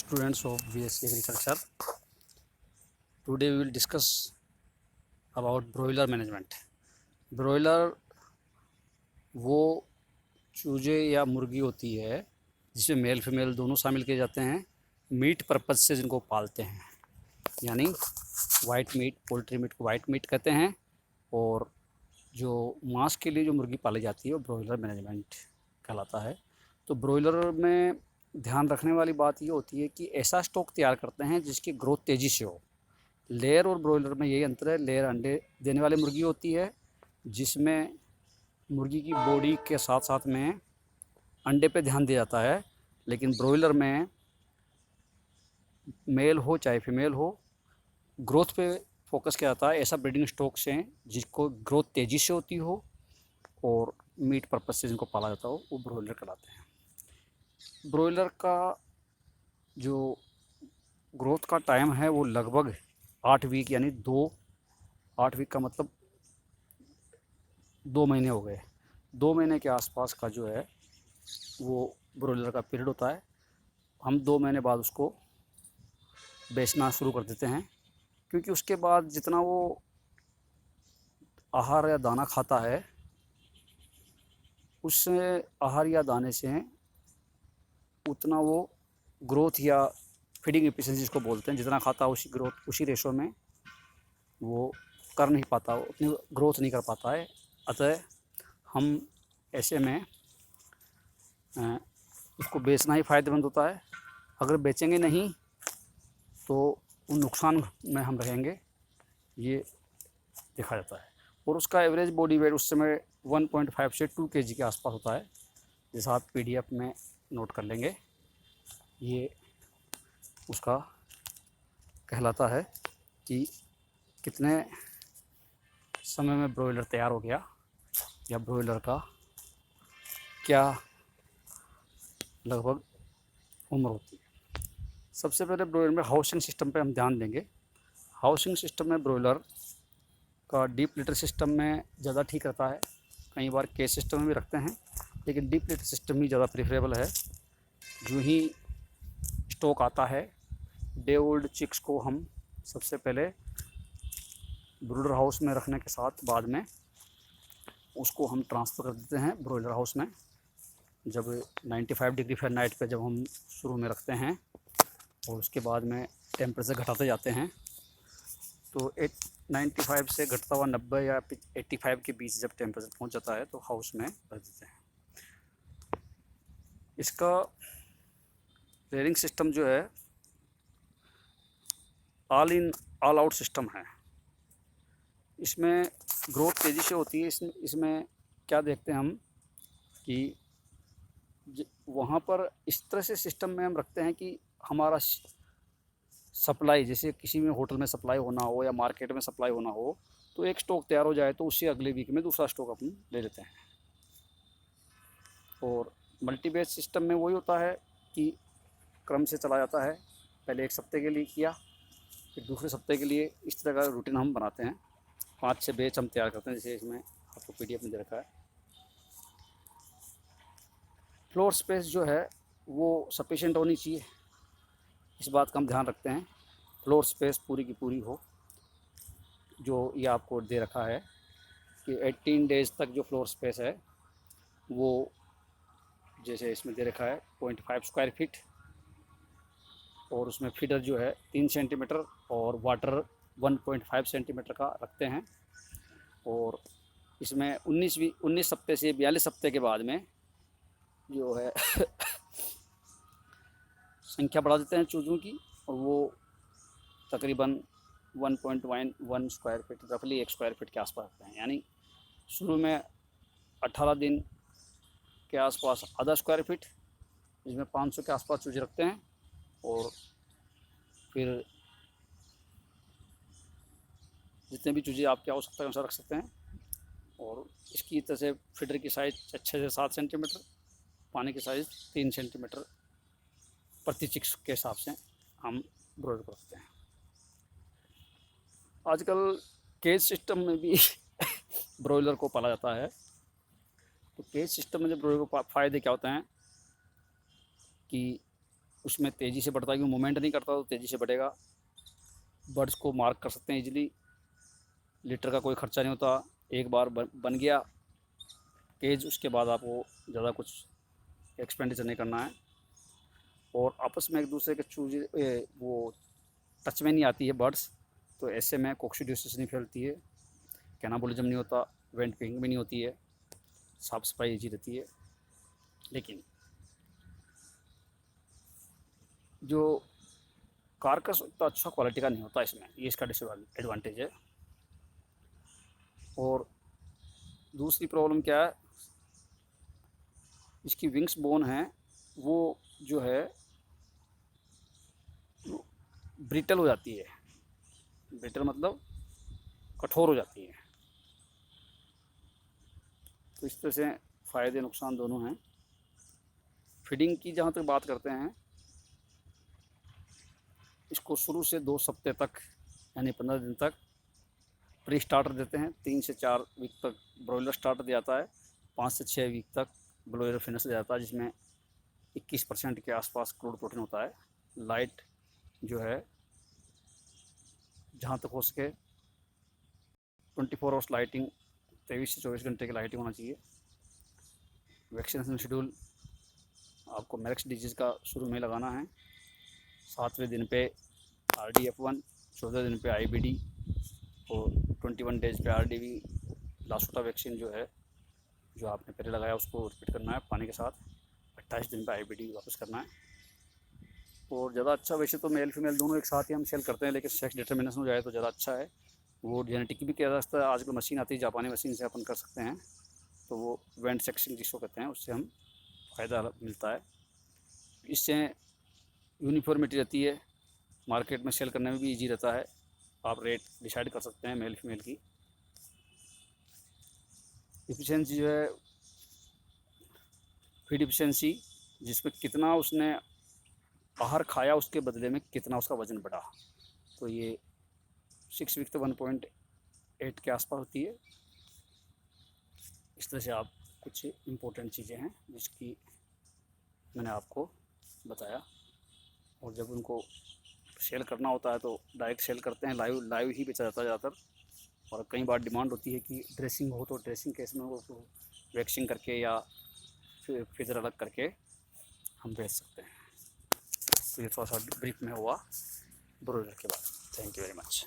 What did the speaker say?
students of BSc Agriculture. Today we will discuss about broiler management. Broiler वो चूजे या मुर्गी होती है जिसमें मेल फीमेल दोनों शामिल किए जाते हैं, मीट पर्पज़ से जिनको पालते हैं, यानी वाइट मीट, पोल्ट्री मीट को वाइट मीट कहते हैं। और जो मांस के लिए जो मुर्गी पाली जाती है वो ब्रॉयलर मैनेजमेंट कहलाता है। तो ब्रॉयलर में ध्यान रखने वाली बात ये होती है कि ऐसा स्टॉक तैयार करते हैं जिसकी ग्रोथ तेज़ी से हो। लेयर और ब्रॉयलर में यही अंतर है, लेयर अंडे देने वाली मुर्गी होती है जिसमें मुर्गी की बॉडी के साथ साथ में अंडे पे ध्यान दिया जाता है, लेकिन ब्रॉयलर में मेल हो चाहे फीमेल हो, ग्रोथ पे फोकस किया जाता है। ऐसा ब्रीडिंग स्टॉक से जिसको ग्रोथ तेज़ी से होती हो और मीट पर्पज़ से जिनको पाला जाता हो वो ब्रॉयलर कहलाते हैं। ब्रॉयलर का जो ग्रोथ का टाइम है वो लगभग 8 वीक, यानी 8 वीक का मतलब 2 महीने हो गए। 2 महीने के आसपास का जो है वो ब्रॉयलर का पीरियड होता है। हम 2 महीने बाद उसको बेचना शुरू कर देते हैं, क्योंकि उसके बाद जितना वो आहार या दाना खाता है उस आहार या दाने से उतना वो ग्रोथ या फीडिंग एफिशिएंसी जिसको बोलते हैं, जितना खाता है उसी ग्रोथ उसी रेशो में वो कर नहीं पाता, उतनी ग्रोथ नहीं कर पाता है। अतः हम ऐसे में उसको बेचना ही फ़ायदेमंद होता है। अगर बेचेंगे नहीं तो उन नुकसान में हम रहेंगे, ये देखा जाता है। और उसका एवरेज बॉडी वेट उस समय 1.5 से 2 kg के आसपास होता है, जैसा आप PDF में नोट कर लेंगे। ये उसका कहलाता है कि कितने समय में ब्रॉयलर तैयार हो गया या ब्रॉयलर का क्या लगभग उम्र होती है। सबसे पहले ब्रॉयलर में हाउसिंग सिस्टम पे हम ध्यान देंगे। हाउसिंग सिस्टम में ब्रॉयलर का डीप लिटर सिस्टम में ज़्यादा ठीक रहता है। कई बार केज सिस्टम में भी रखते हैं, लेकिन डीप लिटर सिस्टम ही ज़्यादा प्रेफरेबल है। जो ही स्टॉक आता है, डे ओल्ड चिक्स को हम सबसे पहले ब्रूडर हाउस में रखने के साथ बाद में उसको हम ट्रांसफ़र कर देते हैं ब्रॉयलर हाउस में। जब 95 डिग्री फ़ारेनहाइट पे जब हम शुरू में रखते हैं और उसके बाद में टेम्परेचर घटाते जाते हैं, तो 95 से घटता हुआ 90 या 85 के बीच जब टेम्परेचर पहुंच जाता है तो हाउस में रख देते हैं। इसका रेयरिंग सिस्टम जो है ऑल आउट सिस्टम है। इसमें ग्रोथ तेज़ी से होती है। इसमें क्या देखते हैं हम कि वहाँ पर इस तरह से सिस्टम में हम रखते हैं कि हमारा सप्लाई, जैसे किसी में होटल में सप्लाई होना हो या मार्केट में सप्लाई होना हो, तो एक स्टॉक तैयार हो जाए तो उससे अगले वीक में दूसरा स्टॉक अपन ले लेते हैं। और मल्टी बैच सिस्टम में वही होता है कि क्रम से चला जाता है। पहले एक हफ्ते के लिए किया, फिर दूसरे हफ्ते के लिए, इस तरह का रूटीन हम बनाते हैं। 5-6 बैच हम तैयार करते हैं, जैसे इसमें आपको PDF में दे रखा है। फ्लोर स्पेस जो है वो सफिशेंट होनी चाहिए, इस बात का हम ध्यान रखते हैं। फ्लोर स्पेस पूरी की पूरी हो। जो ये आपको दे रखा है कि 18 डेज़ तक जो फ्लोर स्पेस है वो जैसे इसमें दे रखा है 0.5 स्क्वायर फीट, और उसमें फीडर जो है 3 सेंटीमीटर और वाटर 1.5 सेंटीमीटर का रखते हैं। और इसमें 19 हफ्ते से 42 हफ्ते के बाद में जो है संख्या बढ़ा देते हैं चूज़ों की, और वो तकरीबन 1.1 स्क्वायर फीट, रफली 1 स्क्वायर फीट के आसपास रखते हैं। यानी शुरू में 18 दिन के आसपास आधा स्क्वायर फीट, जिसमें 500 के आसपास चूजे रखते हैं, और फिर जितने भी चूजे आपकी आवश्यकता अनुसार रख सकते हैं। और इसकी तरह से फीडर की साइज़ 6 से 7 सेंटीमीटर, पानी की साइज़ 3 सेंटीमीटर प्रति चिक्स के हिसाब से हम ब्रॉयलर को रखते हैं। आजकल केज सिस्टम में भी ब्रॉयलर को पाला जाता है। तो केज सिस्टम में जब ब्रॉयलर को फ़ायदे क्या होते हैं कि उसमें तेज़ी से बढ़ता है, क्योंकि मूवमेंट नहीं करता तो तेज़ी से बढ़ेगा। बर्ड्स को मार्क कर सकते हैं इजीली, लीटर का कोई ख़र्चा नहीं होता। एक बार बन गया केज, उसके बाद आपको ज़्यादा कुछ एक्सपेंडिचर नहीं करना है। और आपस में एक दूसरे के चूजे वो टच में नहीं आती है बर्ड्स, तो ऐसे में कोक्सीडियोसिस नहीं फैलती है, कैनाबोलिज्म नहीं होता, वेंट पिंग भी नहीं होती है, साफ सफाई ईजी रहती है। लेकिन जो कारकस उतना अच्छा क्वालिटी का नहीं होता इसमें, ये इसका डिसएडवांटेज है। और दूसरी प्रॉब्लम क्या है, इसकी विंग्स बोन है वो जो है ब्रिटल हो जाती है। ब्रिटल मतलब कठोर हो जाती है। तो इस तरह से फ़ायदे नुकसान दोनों हैं। फीडिंग की जहाँ तक बात करते हैं, इसको शुरू से 2 हफ्ते तक यानी 15 दिन तक प्री स्टार्टर देते हैं। 3 से 4 वीक तक ब्रॉयलर स्टार्टर दिया जाता है। 5 से 6 वीक तक ब्रॉयलर फिनिश दिया जाता है, जिसमें 21% के आसपास क्रूड प्रोटीन होता है। लाइट जो है जहाँ तक हो सके 24 आवर्स लाइटिंग, 23 से 24 घंटे की लाइटिंग होना चाहिए। वैक्सीनेशन शेड्यूल आपको मैक्स डिजीज़ का शुरू में लगाना है। 7वें दिन पे RDF1, 14 दिन पे IBD और 21 डेज पे RDV लासोटा वैक्सीन जो है, जो आपने पहले लगाया उसको रिपीट करना है पानी के साथ। 28 दिन पे IBD वापस करना है। और ज़्यादा अच्छा, वैसे तो मेल फीमेल दोनों एक साथ ही हम सेल करते हैं, लेकिन सेक्स डिटर्मिनेशन हो जाए तो ज़्यादा अच्छा है। वो जेनेटिक भी किया जा सकता है, आजकल मशीन आती है, जापानी मशीन से अपन कर सकते हैं। तो वो वेंट सेक्शन जिसको कहते हैं, उससे हम फ़ायदा मिलता है। इससे यूनिफॉर्मिटी रहती है, मार्केट में सेल करने में भी ईजी रहता है। आप रेट डिसाइड कर सकते हैं मेल फीमेल की। इफिशिएंसी जो है, फीड इफिशिएंसी, जिसमें कितना उसने आहार खाया उसके बदले में कितना उसका वज़न बढ़ा, तो ये 6 वीक तो 1.8 के आसपास होती है। इस तरह से आप कुछ इम्पोर्टेंट चीज़ें हैं जिसकी मैंने आपको बताया। और जब उनको सेल करना होता है तो डायरेक्ट सेल करते हैं, लाइव ही बेचा जाता है ज़्यादातर। और कई बार डिमांड होती है कि ड्रेसिंग हो, तो ड्रेसिंग केस में वो तो वैक्सिंग करके या फिर फिजर अलग करके हम बेच सकते हैं। तो ये थोड़ा सा ब्रीफ में हुआ ब्रोइलर के बारे में। Thank you very much.